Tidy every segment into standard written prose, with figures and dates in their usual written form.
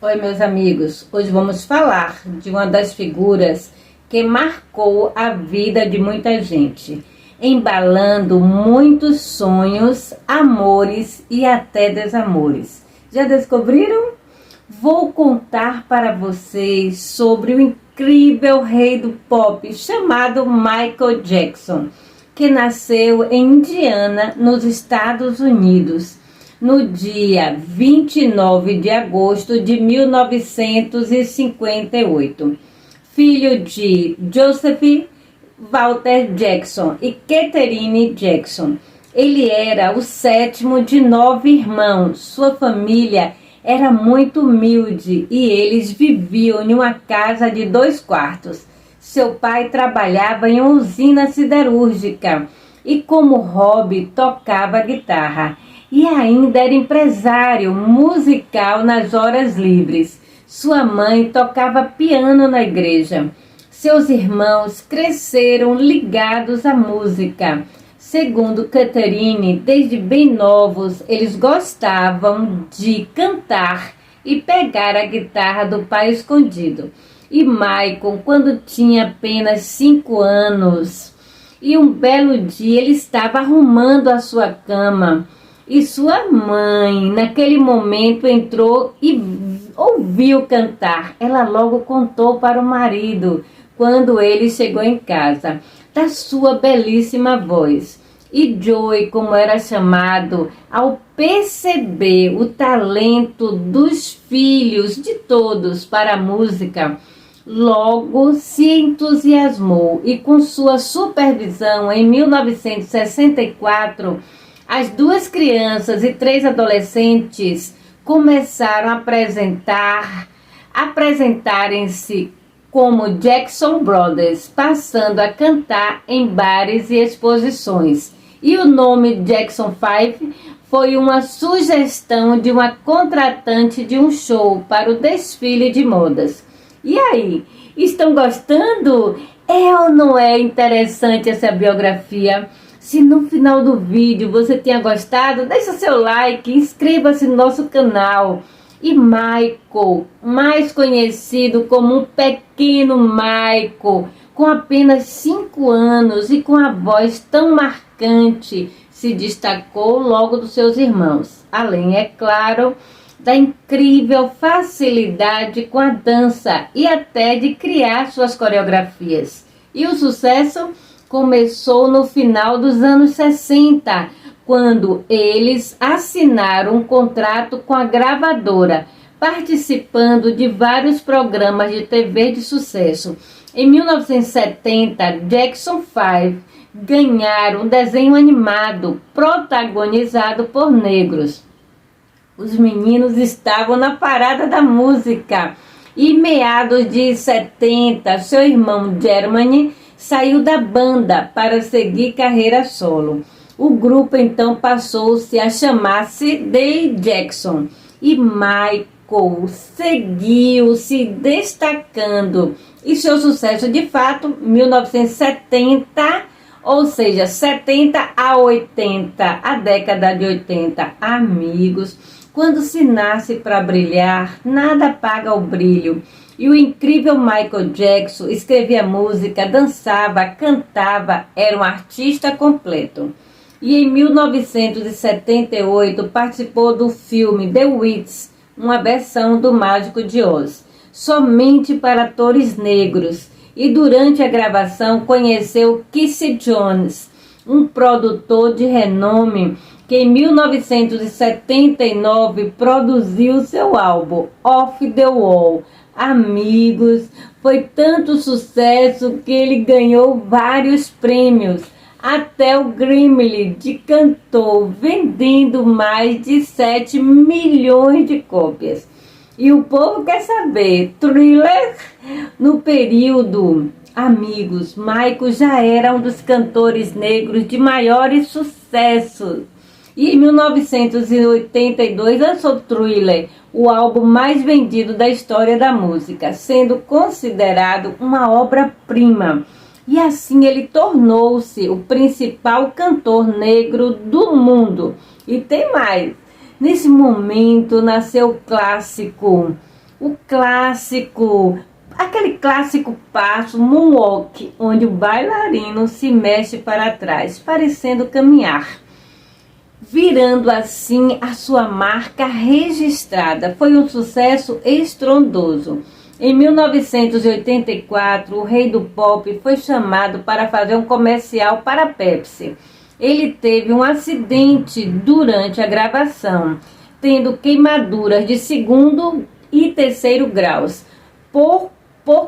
Oi, meus amigos. Hoje vamos falar de uma das figuras que marcou a vida de muita gente, embalando muitos sonhos, amores e até desamores. Já descobriram? Vou contar para vocês sobre o incrível rei do pop chamado Michael Jackson, que nasceu em Indiana, nos Estados Unidos, no dia 29 de agosto de 1958. Filho de Joseph Walter Jackson e Catherine Jackson. Ele era o sétimo de 9 irmãos. Sua família era muito humilde e eles viviam em uma casa de 2 quartos. Seu pai trabalhava em uma usina siderúrgica e, como hobby, tocava guitarra. E ainda era empresário musical nas horas livres. Sua mãe tocava piano na igreja. Seus irmãos cresceram ligados à música. Segundo Catherine, desde bem novos, eles gostavam de cantar e pegar a guitarra do pai escondido. E Michael, quando tinha apenas 5 anos, e um belo dia ele estava arrumando a sua cama, e sua mãe, naquele momento, entrou e ouviu cantar. Ela logo contou para o marido, quando ele chegou em casa, da sua belíssima voz. E Joey, como era chamado, ao perceber o talento dos filhos de todos para a música, logo se entusiasmou e, com sua supervisão, em 1964, as 2 crianças e 3 adolescentes começaram a apresentarem-se como Jackson Brothers, passando a cantar em bares e exposições. E o nome Jackson 5 foi uma sugestão de uma contratante de um show para o desfile de modas. E aí, estão gostando? É ou não é interessante essa biografia? Se no final do vídeo você tenha gostado, deixa seu like, inscreva-se no nosso canal. E Michael, mais conhecido como um pequeno Michael, com apenas 5 anos e com a voz tão marcante, se destacou logo dos seus irmãos. Além, é claro, da incrível facilidade com a dança e até de criar suas coreografias. E o sucesso começou no final dos anos 60, quando eles assinaram um contrato com a gravadora, participando de vários programas de TV de sucesso. Em 1970, Jackson 5 ganharam um desenho animado protagonizado por negros. Os meninos estavam na parada da música. E meados de 70, seu irmão Jeremy saiu da banda para seguir carreira solo. O grupo então passou-se a chamar-se The Jackson. E Michael seguiu se destacando. E seu sucesso de fato, 1970, ou seja, 70 a 80, a década de 80, amigos. Quando se nasce para brilhar, nada apaga o brilho. E o incrível Michael Jackson escrevia música, dançava, cantava, era um artista completo. E em 1978 participou do filme The Witch, uma versão do Mágico de Oz, somente para atores negros. E durante a gravação conheceu Quincy Jones, um produtor de renome, que em 1979 produziu seu álbum Off the Wall. Amigos, foi tanto sucesso que ele ganhou vários prêmios, até o Grammy de cantor, vendendo mais de 7 milhões de cópias. E o povo quer saber, Thriller? No período, amigos, Michael já era um dos cantores negros de maiores sucessos. E em 1982 lançou Thriller, o álbum mais vendido da história da música, sendo considerado uma obra-prima. E assim ele tornou-se o principal cantor negro do mundo. E tem mais. Nesse momento nasceu o clássico o clássico, aquele clássico passo moonwalk, onde o bailarino se mexe para trás, parecendo caminhar, virando assim a sua marca registrada. Foi um sucesso estrondoso. Em 1984, o rei do pop foi chamado para fazer um comercial para a Pepsi. Ele teve um acidente durante a gravação, tendo queimaduras de segundo e terceiro graus. Por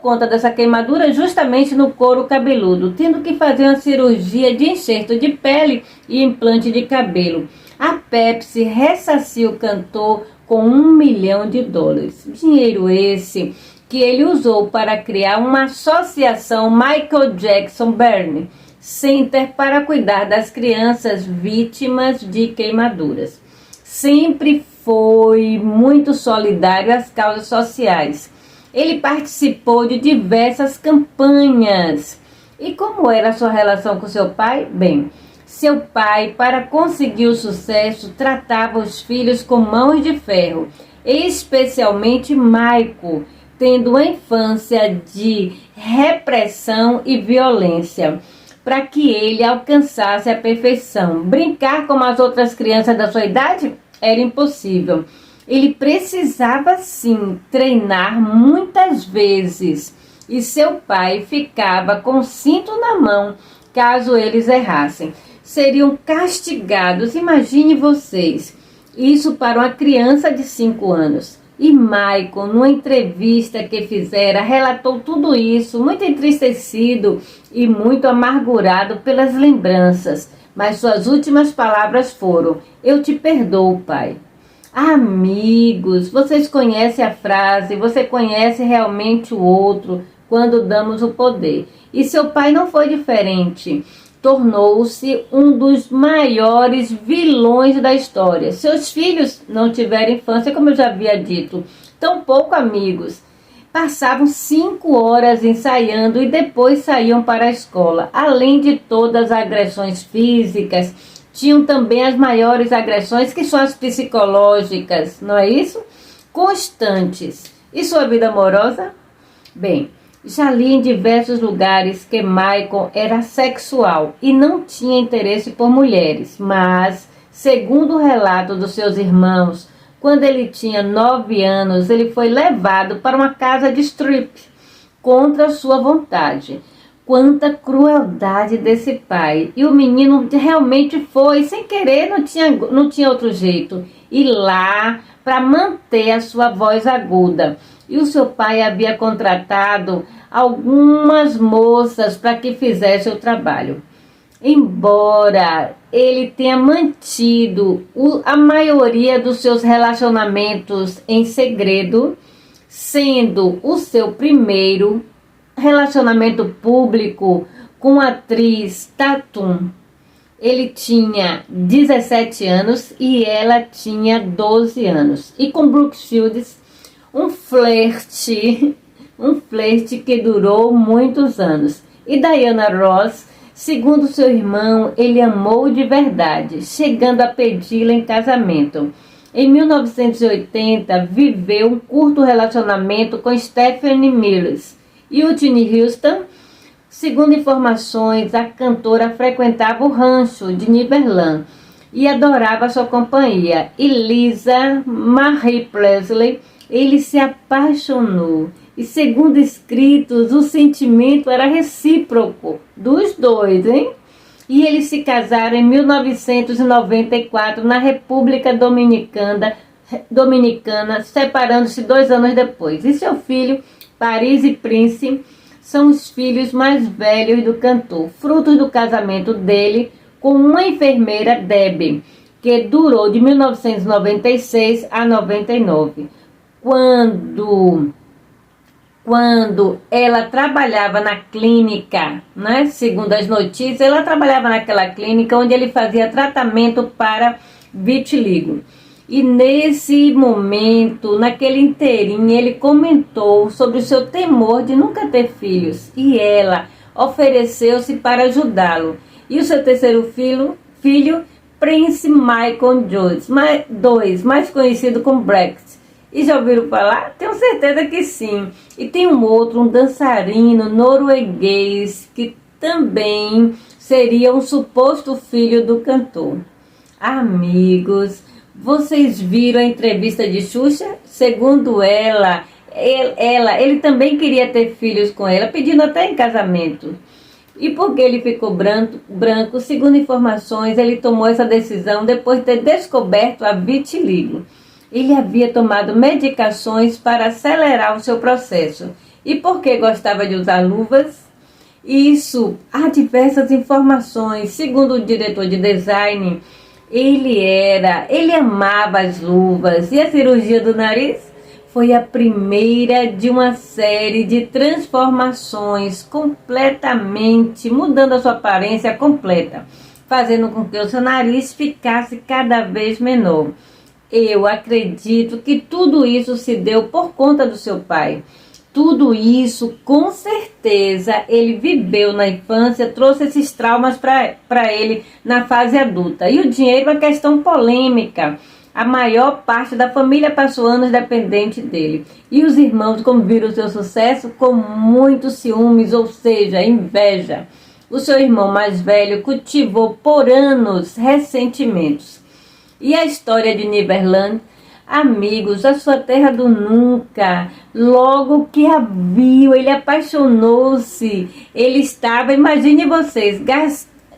conta dessa queimadura, justamente no couro cabeludo, tendo que fazer uma cirurgia de enxerto de pele e implante de cabelo. A Pepsi ressarciu o cantor com $1 milhão. Dinheiro esse que ele usou para criar uma associação Michael Jackson Burn Center para cuidar das crianças vítimas de queimaduras. Sempre foi muito solidário às causas sociais. Ele participou de diversas campanhas. E como era a sua relação com seu pai? Bem, seu pai, para conseguir o sucesso, tratava os filhos com mãos de ferro, especialmente Michael, tendo uma infância de repressão e violência, para que ele alcançasse a perfeição. Brincar como as outras crianças da sua idade era impossível. Ele precisava sim treinar muitas vezes e seu pai ficava com o cinto na mão caso eles errassem. Seriam castigados, imagine vocês, isso para uma criança de 5 anos. E Michael, numa entrevista que fizera, relatou tudo isso, muito entristecido e muito amargurado pelas lembranças. Mas suas últimas palavras foram: "Eu te perdoo, pai." Amigos, vocês conhecem a frase, você conhece realmente o outro quando damos o poder. E seu pai não foi diferente. Tornou-se um dos maiores vilões da história. Seus filhos não tiveram infância, como eu já havia dito, tampouco amigos. Passavam 5 horas ensaiando e depois saíam para a escola. Além de todas as agressões físicas, tinham também as maiores agressões, que são as psicológicas, não é isso? Constantes. E sua vida amorosa? Bem, já li em diversos lugares que Michael era sexual e não tinha interesse por mulheres, mas, segundo o relato dos seus irmãos, quando ele tinha 9 anos, ele foi levado para uma casa de strip contra sua vontade. Quanta crueldade desse pai! E o menino realmente foi, sem querer, não tinha outro jeito, ir lá para manter a sua voz aguda. E o seu pai havia contratado algumas moças para que fizessem o trabalho. Embora ele tenha mantido a maioria dos seus relacionamentos em segredo, sendo o seu primeiro relacionamento público com a atriz Tatum, ele tinha 17 anos e ela tinha 12 anos. E com Brooke Shields, um flerte que durou muitos anos. E Diana Ross, segundo seu irmão, ele amou de verdade, chegando a pedi-la em casamento. Em 1980, viveu um curto relacionamento com Stephanie Mills. E Whitney Houston, segundo informações, a cantora frequentava o rancho de Neverland e adorava sua companhia. E Lisa Marie Presley, ele se apaixonou. E segundo escritos, o sentimento era recíproco dos dois, hein? E eles se casaram em 1994 na República Dominicana, separando-se 2 anos depois. E seu filho, Paris e Prince, são os filhos mais velhos do cantor, frutos do casamento dele com uma enfermeira, Debbie, que durou de 1996 a 99. Quando ela trabalhava na clínica, né, segundo as notícias, ela trabalhava naquela clínica onde ele fazia tratamento para vitiligo. E nesse momento, naquele inteirinho, ele comentou sobre o seu temor de nunca ter filhos. E ela ofereceu-se para ajudá-lo. E o seu terceiro filho, Prince Michael Jones, mais conhecido como Brexit. E já ouviram falar? Tenho certeza que sim. E tem um outro, um dançarino norueguês, que também seria um suposto filho do cantor. Amigos, vocês viram a entrevista de Xuxa? Segundo ela, ele também queria ter filhos com ela, pedindo até em casamento. E porque ele ficou branco, segundo informações, ele tomou essa decisão depois de ter descoberto a vitiligo. Ele havia tomado medicações para acelerar o seu processo. E porque gostava de usar luvas? Isso, há diversas informações. Segundo o diretor de design, ele amava as luvas. E a cirurgia do nariz? Foi a primeira de uma série de transformações completamente, mudando a sua aparência completa, fazendo com que o seu nariz ficasse cada vez menor. Eu acredito que tudo isso se deu por conta do seu pai. Tudo isso, com certeza, ele viveu na infância, trouxe esses traumas para ele na fase adulta. E o dinheiro é uma questão polêmica. A maior parte da família passou anos dependente dele. E os irmãos, como viram o seu sucesso, com muitos ciúmes, ou seja, inveja. O seu irmão mais velho cultivou por anos ressentimentos. E a história de Neverland? Amigos, a sua terra do nunca. Logo que a viu, ele apaixonou-se. Ele estava, imagine vocês,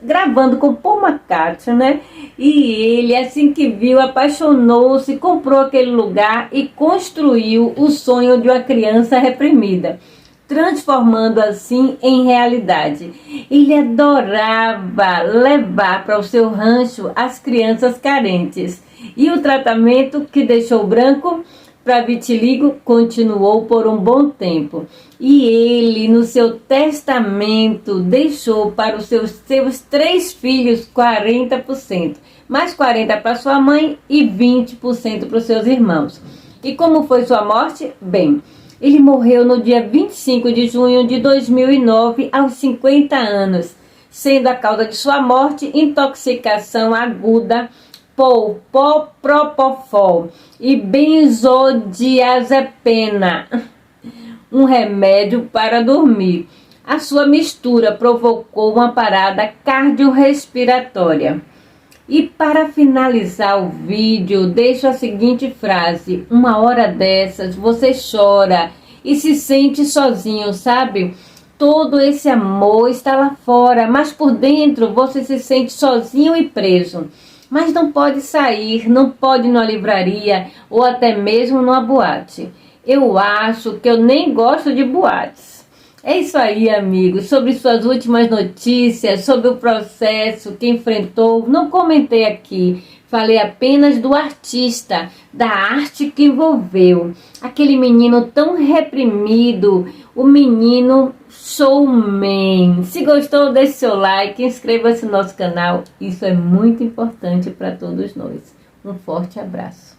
gravando com Paul McCartney, né? E ele, assim que viu, apaixonou-se, comprou aquele lugar e construiu o sonho de uma criança reprimida, transformando assim em realidade. Ele adorava levar para o seu rancho as crianças carentes. E o tratamento que deixou branco para vitiligo continuou por um bom tempo. E ele, no seu testamento, deixou para os seus 3 filhos 40%, mais 40% para sua mãe e 20% para os seus irmãos. E como foi sua morte? Bem, ele morreu no dia 25 de junho de 2009, aos 50 anos, sendo a causa de sua morte intoxicação aguda por propofol e benzodiazepina, um remédio para dormir. A sua mistura provocou uma parada cardiorrespiratória. E para finalizar o vídeo, deixo a seguinte frase: uma hora dessas você chora e se sente sozinho, sabe? Todo esse amor está lá fora, mas por dentro você se sente sozinho e preso. Mas não pode sair, não pode ir numa livraria ou até mesmo numa boate. Eu acho que eu nem gosto de boates. É isso aí, amigos. Sobre suas últimas notícias, sobre o processo que enfrentou, não comentei aqui. Falei apenas do artista, da arte que envolveu. Aquele menino tão reprimido, o menino showman. Se gostou, deixe seu like, inscreva-se no nosso canal. Isso é muito importante para todos nós. Um forte abraço.